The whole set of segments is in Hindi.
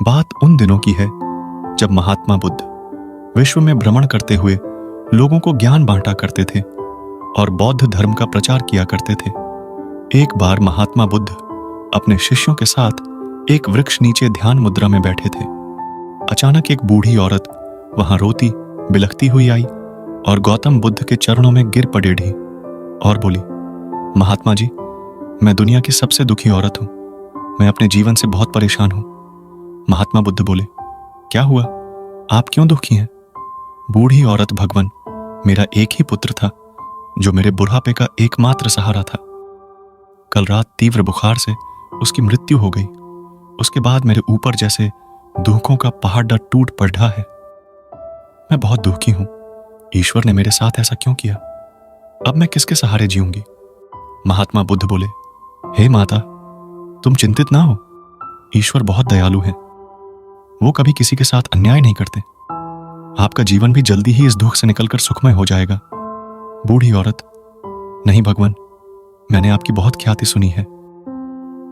बात उन दिनों की है जब महात्मा बुद्ध विश्व में भ्रमण करते हुए लोगों को ज्ञान बांटा करते थे और बौद्ध धर्म का प्रचार किया करते थे। एक बार महात्मा बुद्ध अपने शिष्यों के साथ एक वृक्ष नीचे ध्यान मुद्रा में बैठे थे। अचानक एक बूढ़ी औरत वहां रोती बिलखती हुई आई और गौतम बुद्ध के चरणों में गिर पड़ेढ़ी और बोली, महात्मा जी, मैं दुनिया की सबसे दुखी औरत हूं। मैं अपने जीवन से बहुत परेशान हूं। महात्मा बुद्ध बोले, क्या हुआ? आप क्यों दुखी हैं? बूढ़ी औरत, भगवान, मेरा एक ही पुत्र था जो मेरे बुढ़ापे का एकमात्र सहारा था। कल रात तीव्र बुखार से उसकी मृत्यु हो गई। उसके बाद मेरे ऊपर जैसे दुखों का पहाड़ टूट पड़ा है। मैं बहुत दुखी हूं। ईश्वर ने मेरे साथ ऐसा क्यों किया? अब मैं किसके सहारे जीऊंगी? महात्मा बुद्ध बोले, हे माता, तुम चिंतित ना हो। ईश्वर बहुत दयालु है। वो कभी किसी के साथ अन्याय नहीं करते। आपका जीवन भी जल्दी ही इस दुख से निकलकर सुखमय हो जाएगा। बूढ़ी औरत, नहीं भगवान, मैंने आपकी बहुत ख्याति सुनी है।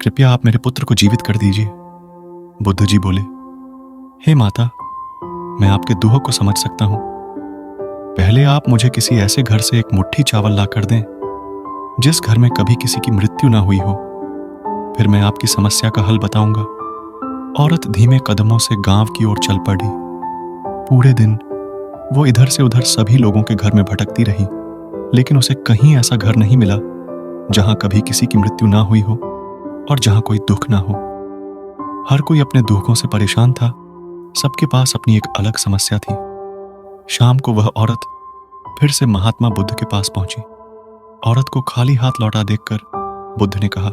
कृपया आप मेरे पुत्र को जीवित कर दीजिए। बुद्ध जी बोले, हे माता, मैं आपके दुख को समझ सकता हूं। पहले आप मुझे किसी ऐसे घर से एक मुट्ठी चावल ला कर दें जिस घर में कभी किसी की मृत्यु ना हुई हो, फिर मैं आपकी समस्या का हल बताऊंगा। औरत धीमे कदमों से गांव की ओर चल पड़ी। पूरे दिन वो इधर से उधर सभी लोगों के घर में भटकती रही, लेकिन उसे कहीं ऐसा घर नहीं मिला जहां कभी किसी की मृत्यु ना हुई हो और जहां कोई दुख ना हो। हर कोई अपने दुखों से परेशान था। सबके पास अपनी एक अलग समस्या थी। शाम को वह औरत फिर से महात्मा बुद्ध के पास पहुंची। औरत को खाली हाथ लौटा देखकर बुद्ध ने कहा,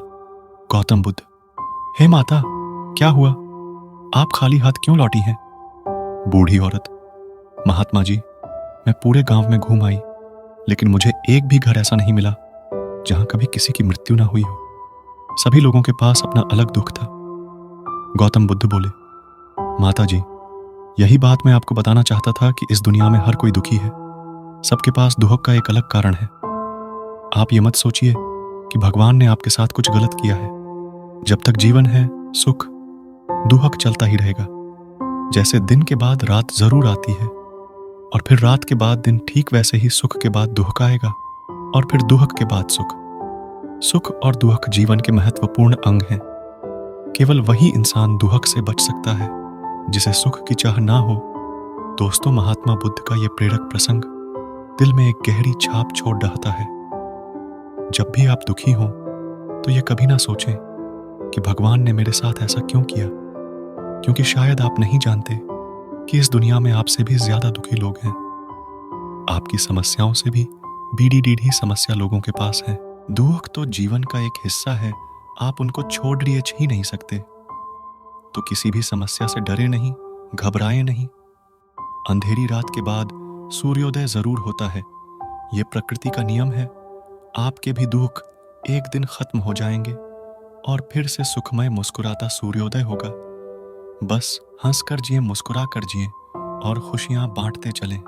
गौतम बुद्ध, हे माता, क्या हुआ? आप खाली हाथ क्यों लौटी हैं? बूढ़ी औरत, महात्मा जी, मैं पूरे गांव में घूम आई, लेकिन मुझे एक भी घर ऐसा नहीं मिला जहां कभी किसी की मृत्यु ना हुई हो। सभी लोगों के पास अपना अलग दुख था। गौतम बुद्ध बोले, माता जी, यही बात मैं आपको बताना चाहता था कि इस दुनिया में हर कोई दुखी है। सबके पास दुख का एक अलग कारण है। आप ये मत सोचिए कि भगवान ने आपके साथ कुछ गलत किया है। जब तक जीवन है, सुख दुख चलता ही रहेगा। जैसे दिन के बाद रात जरूर आती है और फिर रात के बाद दिन, ठीक वैसे ही सुख के बाद दुख आएगा और फिर दुख के बाद सुख। सुख और दुख जीवन के महत्वपूर्ण अंग हैं। केवल वही इंसान दुख से बच सकता है जिसे सुख की चाह ना हो। दोस्तों, महात्मा बुद्ध का यह प्रेरक प्रसंग दिल में एक गहरी छाप छोड़ रहता है। जब भी आप दुखी हो तो यह कभी ना सोचें कि भगवान ने मेरे साथ ऐसा क्यों किया, क्योंकि शायद आप नहीं जानते कि इस दुनिया में आपसे भी ज्यादा दुखी लोग हैं। आपकी समस्याओं से भी बीड़ी डीढ़ी समस्या लोगों के पास है। दुख तो जीवन का एक हिस्सा है, आप उनको छोड़ ही नहीं सकते। तो किसी भी समस्या से डरे नहीं, घबराए नहीं। अंधेरी रात के बाद सूर्योदय जरूर होता है। यह प्रकृति का नियम है। आपके भी दुख एक दिन खत्म हो जाएंगे और फिर से सुखमय मुस्कुराता सूर्योदय होगा। बस हंस कर जिए, मुस्कुरा कर जिए और खुशियां बांटते चलें।